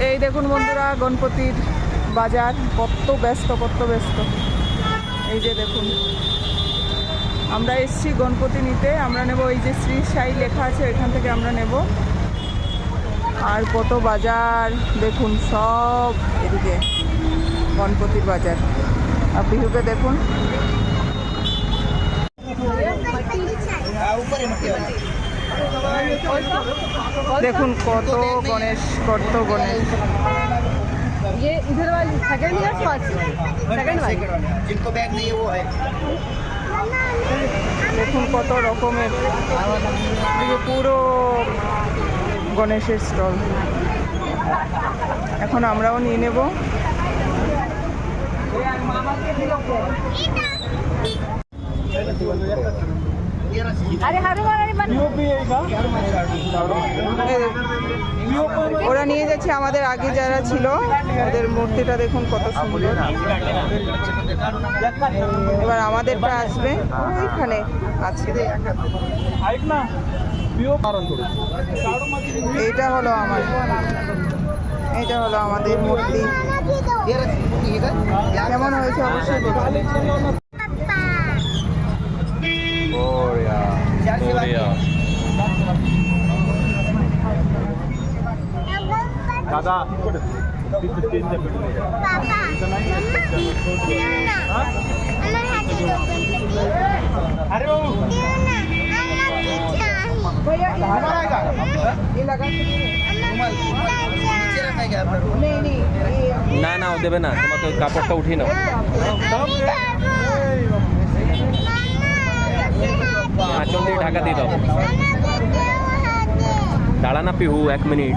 এই দেখুন বন্ধুরা, গণপতির বাজার কত ব্যস্ত, কত ব্যস্ত। এই যে দেখুন, আমরা এসছি গণপতি নিতে। আমরা নেব এই যে শ্রী সাই লেখা আছে, এখান থেকে আমরা নেব। আর কত বাজার দেখুন, সব এদিকে গণপতির বাজার। আর বিহুকে দেখুন, দেখুন কত গণেশ, কত গণেশ। ये इधर वाली सेकंड या फर्स्ट? सेकंड वाली जिनको बैग नहीं है वो है। দেখুন কত রকমের, পুরো গণেশের স্টল। এখন আমরাও নিয়ে নেব। अरे हर बार बन ওরা নিয়ে যাচ্ছে আমাদের আগে যারা ছিল, ওদের মূর্তিটা দেখুন কত সুন্দর। এবার আমাদেরটা আসবে, ওইখানে আছে। এইটা হলো আমার, এইটা হলো আমাদের মূর্তি। কেমন হয়েছে অবশ্যই দেখুন। दादा না না ও দেবে না, তোমাকে ওই কাপড়টা উঠিয়ে নাও। আঁচল দিয়ে ঢাকা দিয়ে দাও। দাঁড়া না পিহু, 1 মিনিট।